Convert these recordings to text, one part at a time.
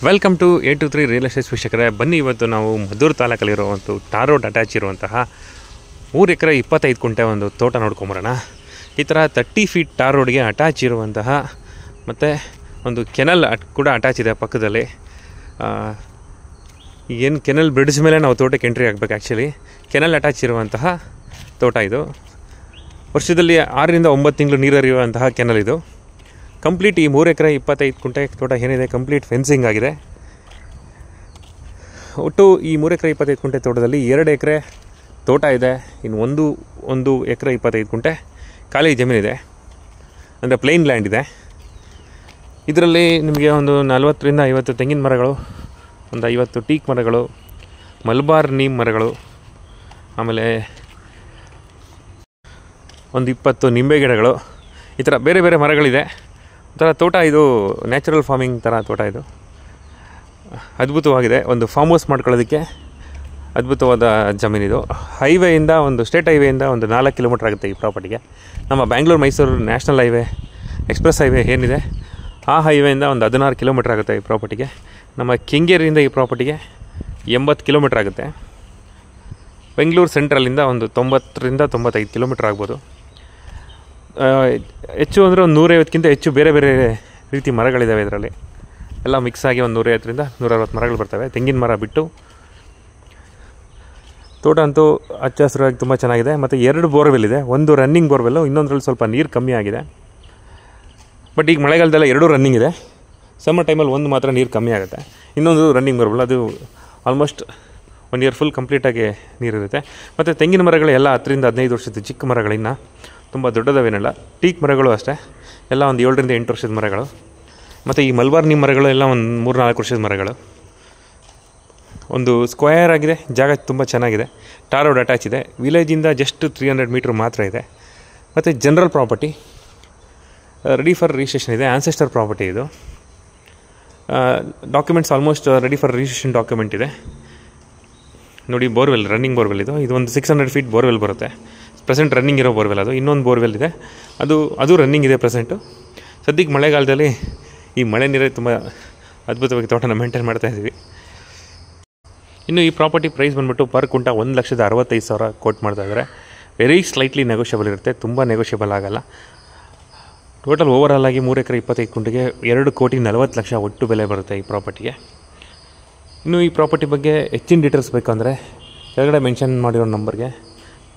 Welcome to A23 real estate ವೀಕ್ಷಕರೇ. ಬನ್ನಿ, ಇವತ್ತು ನಾವು ಮದ್ದೂರು ತಾಲೂಕಲ್ಲಿರುವಂಥ ಟಾರ್ ರೋಡ್ ಅಟ್ಯಾಚ್ ಇರುವಂತಹ 3 ಎಕರೆ 25 ಗುಂಟೆ ಒಂದು ತೋಟ ನೋಡ್ಕೊಂಬರೋಣ. ಈ ಥರ 30 ಫೀಟ್ ಟಾರ್ ರೋಡ್ಗೆ ಅಟ್ಯಾಚ್ ಇರುವಂತಹ ಮತ್ತು ಒಂದು ಕೆನಲ್ ಕೂಡ ಅಟ್ಯಾಚ್ ಇದೆ ಪಕ್ಕದಲ್ಲಿ. ಏನು ಕೆನಲ್ ಬ್ರಿಡ್ಜ್ ಮೇಲೆ ನಾವು ತೋಟಕ್ಕೆ ಎಂಟ್ರಿ ಆಗಬೇಕು. ಆ್ಯಕ್ಚುಲಿ ಕೆನಲ್ ಅಟ್ಯಾಚ್ ಇರುವಂತಹ ತೋಟ ಇದು. ವರ್ಷದಲ್ಲಿ 6 ರಿಂದ 9 ತಿಂಗಳು ನೀರು ಹರಿಯುವಂತಹ ಕೆನಲ್ ಇದು. ಕಂಪ್ಲೀಟ್ ಈ 3 ಎಕರೆ 25 ಗುಂಟೆ ತೋಟ ಏನಿದೆ ಕಂಪ್ಲೀಟ್ ಫೆನ್ಸಿಂಗ್ ಆಗಿದೆ. ಒಟ್ಟು ಈ 3 ಎಕರೆ 25 ಗುಂಟೆ ತೋಟದಲ್ಲಿ 2 ಎಕರೆ ತೋಟ ಇದೆ. ಇನ್ನು ಒಂದು ಎಕರೆ 25 ಗುಂಟೆ ಖಾಲಿ ಜಮೀನಿದೆ, ಅಂದರೆ ಪ್ಲೇನ್ ಲ್ಯಾಂಡ್ ಇದೆ. ಇದರಲ್ಲಿ ನಿಮಗೆ ಒಂದು 40 ರಿಂದ 50 ತೆಂಗಿನ ಮರಗಳು, ಒಂದು 50 ಟೀಕ್ ಮರಗಳು, ಮಲ್ಬಾರ್ ನೀಮ್ ಮರಗಳು, ಆಮೇಲೆ ಒಂದು 20 ನಿಂಬೆ ಗಿಡಗಳು, ಈ ಥರ ಬೇರೆ ಬೇರೆ ಮರಗಳಿದೆ. ಒಂಥರ ತೋಟ ಇದು ನ್ಯಾಚುರಲ್ ಫಾರ್ಮಿಂಗ್ ಥರ ತೋಟ ಇದು. ಅದ್ಭುತವಾಗಿದೆ. ಒಂದು ಫಾರ್ಮ್ ಹೌಸ್ ಮಾಡ್ಕೊಳ್ಳೋದಕ್ಕೆ ಅದ್ಭುತವಾದ ಜಮೀನಿದು. ಹೈವೇಯಿಂದ ಒಂದು ಸ್ಟೇಟ್ ಹೈವೇಯಿಂದ ಒಂದು 4 ಕಿಲೋಮೀಟ್ರ್ ಆಗುತ್ತೆ ಈ ಪ್ರಾಪರ್ಟಿಗೆ. ನಮ್ಮ Bangalore Mysuru national highway, express highway ಏನಿದೆ ಆ ಹೈವೇಯಿಂದ ಒಂದು 16 ಕಿಲೋಮೀಟ್ರ್ ಆಗುತ್ತೆ ಈ ಪ್ರಾಪರ್ಟಿಗೆ. ನಮ್ಮ ಕೆಂಗೇರಿಯಿಂದ ಈ ಪ್ರಾಪರ್ಟಿಗೆ 80 ಕಿಲೋಮೀಟ್ರ್ ಆಗುತ್ತೆ. ಬೆಂಗಳೂರು ಸೆಂಟ್ರಲಿಂದ ಒಂದು 90 ರಿಂದ 95 ಕಿಲೋಮೀಟ್ರ್ ಆಗ್ಬೋದು. ಹೆಚ್ಚು ಅಂದರೆ ಒಂದು 150ಕ್ಕಿಂತ ಹೆಚ್ಚು ಬೇರೆ ಬೇರೆ ರೀತಿ ಮರಗಳಿದ್ದಾವೆ ಇದರಲ್ಲಿ. ಎಲ್ಲ ಮಿಕ್ಸ್ ಆಗಿ ಒಂದು 150 ರಿಂದ 160 ಮರಗಳು ಬರ್ತವೆ, ತೆಂಗಿನ ಮರ ಬಿಟ್ಟು. ತೋಟ ಅಂತೂ ಹಚ್ಚ ಹಸಿರಾಗಿ ತುಂಬ ಚೆನ್ನಾಗಿದೆ. ಮತ್ತು 2 ಬೋರ್ವೆಲ್ ಇದೆ. ಒಂದು ರನ್ನಿಂಗ್ ಬೋರ್ವೆಲ್ಲು, ಇನ್ನೊಂದರಲ್ಲಿ ಸ್ವಲ್ಪ ನೀರು ಕಮ್ಮಿ ಆಗಿದೆ. ಬಟ್ ಈಗ ಮಳೆಗಾಲದಲ್ಲ 2 ರನ್ನಿಂಗ್ ಇದೆ. ಸಮ್ಮರ್ ಟೈಮಲ್ಲಿ ಒಂದು ಮಾತ್ರ ನೀರು ಕಮ್ಮಿ ಆಗುತ್ತೆ. ಇನ್ನೊಂದು ರನ್ನಿಂಗ್ ಬೋರ್ವೆಲ್, ಅದು ಆಲ್ಮೋಸ್ಟ್ 1 ಇಯರ್ ಫುಲ್ ಕಂಪ್ಲೀಟಾಗಿ ನೀರಿರುತ್ತೆ. ಮತ್ತು ತೆಂಗಿನ ಮರಗಳು ಎಲ್ಲ 10 ರಿಂದ 15 ವರ್ಷದ ಚಿಕ್ಕ ಮರಗಳಿನ್ನ, ತುಂಬ ದೊಡ್ಡದವೇನಲ್ಲ. ಟೀಕ್ ಮರಗಳು ಅಷ್ಟೇ, ಎಲ್ಲ ಒಂದು 7 ರಿಂದ 8 ವರ್ಷದ ಮರಗಳು. ಮತ್ತು ಈ ಮಲ್ಬಾರ್ ನೀಮ್ ಮರಗಳು ಎಲ್ಲ ಒಂದು 3-4 ವರ್ಷದ ಮರಗಳು. ಒಂದು ಸ್ಕ್ವಯರ್ ಆಗಿದೆ, ಜಾಗ ತುಂಬ ಚೆನ್ನಾಗಿದೆ. ಟಾರ್ ರೋಡ್ ಅಟ್ಯಾಚ್ ಇದೆ. ವಿಲೇಜಿಂದ ಜಸ್ಟ್ 300 ಮೀಟ್ರ್ ಮಾತ್ರ ಇದೆ. ಮತ್ತು general property, ready for registration ಇದೆ. ಆನ್ಸೆಸ್ಟರ್ ಪ್ರಾಪರ್ಟಿ ಇದು. Documents almost ready for registration document ಇದೆ. ನೋಡಿ, ಬೋರ್ವೆಲ್, ರನ್ನಿಂಗ್ ಬೋರ್ವೆಲ್ ಇದು. ಇದು ಒಂದು 600 ಫೀಟ್ ಬೋರ್ವೆಲ್ ಬರುತ್ತೆ. ಪ್ರೆಸೆಂಟ್ ರನ್ನಿಂಗ್ ಇರೋ ಬೋರ್ವೆಲ್ ಅದು. ಇನ್ನೊಂದು ಬೋರ್ವೆಲ್ ಇದೆ, ಅದು ರನ್ನಿಂಗ್ ಇದೆ ಪ್ರೆಸೆಂಟು. ಸದ್ಯಕ್ಕೆ ಮಳೆಗಾಲದಲ್ಲಿ ಈ ಮಳೆ ನೀರೇ ತುಂಬ ಅದ್ಭುತವಾಗಿ ತೋಟನ ಮೇಂಟೈನ್ ಮಾಡ್ತಾಯಿದ್ದೀವಿ. ಇನ್ನು ಈ ಪ್ರಾಪರ್ಟಿ ಪ್ರೈಸ್ ಬಂದುಬಿಟ್ಟು ಪರ್ ಕುಂಟ 1,65,000 ಕೋಟ್ ಮಾಡ್ತಾಯಿದ್ದಾರೆ. ವೆರಿ ಸ್ಲೈಟ್ಲಿ ನೆಗೋಷಿಯಬಲ್ ಇರುತ್ತೆ, ತುಂಬ ನೆಗೋಷಿಯಬಲ್ ಆಗೋಲ್ಲ. ಟೋಟಲ್ ಓವರಾಲ್ ಆಗಿ 3 ಎಕರೆ 25 ಗುಂಟೆಗೆ 2,40,00,000 ಒಟ್ಟು ಬೆಲೆ ಬರುತ್ತೆ ಈ ಪ್ರಾಪರ್ಟಿಗೆ. ಇನ್ನು ಈ ಪ್ರಾಪರ್ಟಿ ಬಗ್ಗೆ ಹೆಚ್ಚಿನ ಡೀಟೇಲ್ಸ್ ಬೇಕಂದರೆ ಕೆಳಗಡೆ ಮೆನ್ಷನ್ ಮಾಡಿರೋ ನಂಬರ್ಗೆ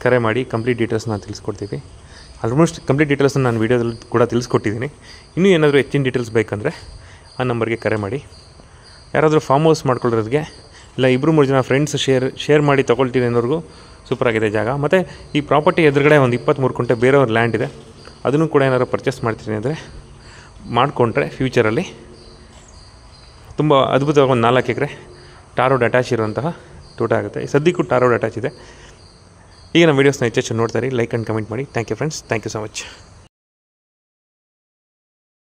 ಕರೆ ಮಾಡಿ ಕಂಪ್ಲೀಟ್ ಡೀಟೇಲ್ಸ್ನ ತಿಳಿಸ್ಕೊಡ್ತೀವಿ. ಆಲ್ಮೋಸ್ಟ್ ಕಂಪ್ಲೀಟ್ ಡೀಟೇಲ್ಸ್ನ ನಾನು ವೀಡಿಯೋದಲ್ಲಿ ಕೂಡ ತಿಳಿಸ್ಕೊಟ್ಟಿದ್ದೀನಿ. ಇನ್ನೂ ಏನಾದರೂ ಹೆಚ್ಚಿನ ಡೀಟೇಲ್ಸ್ ಬೇಕಂದರೆ ಆ ನಂಬರ್ಗೆ ಕರೆ ಮಾಡಿ. ಯಾರಾದರೂ ಫಾರ್ಮ್ ಹೌಸ್ ಮಾಡ್ಕೊಳ್ಳೋರಿಗೆ, ಇಲ್ಲ 2-3 ಜನ ಫ್ರೆಂಡ್ಸ್ ಶೇರ್ ಮಾಡಿ ತೊಗೊಳ್ತೀನಿ ಅನ್ನೋರಿಗೂ ಸೂಪರಾಗಿದೆ ಜಾಗ. ಮತ್ತು ಈ ಪ್ರಾಪರ್ಟಿ ಎದುರುಗಡೆ ಒಂದು 23 ಗುಂಟೆ ಬೇರೆಯವ್ರ ಲ್ಯಾಂಡ್ ಇದೆ. ಅದನ್ನು ಕೂಡ ಏನಾದರೂ ಪರ್ಚೇಸ್ ಮಾಡ್ತೀನಿ ಅಂದರೆ ಮಾಡಿಕೊಂಡ್ರೆ ಫ್ಯೂಚರಲ್ಲಿ ತುಂಬ ಅದ್ಭುತವಾಗಿ ಒಂದು 4 ಎಕರೆ ಟಾರ್ ರೋಡ್ ಅಟ್ಯಾಚ್ ಇರುವಂತಹ ತೋಟ ಆಗುತ್ತೆ. ಸದ್ಯಕ್ಕೂ ಟಾರ್ ರೋಡ್ ಅಟ್ಯಾಚ್ ಇದೆ. ಈಗ ನಮ್ಮ ವೀಡಿಯೋಸ್ನ ಹೆಚ್ಚು ನೋಡ್ತಾರೆ. ಲೈಕ್ ಆ್ಯಂಡ್ ಕಮೆಂಟ್ ಮಾಡಿ. Thank you friends, thank you so much.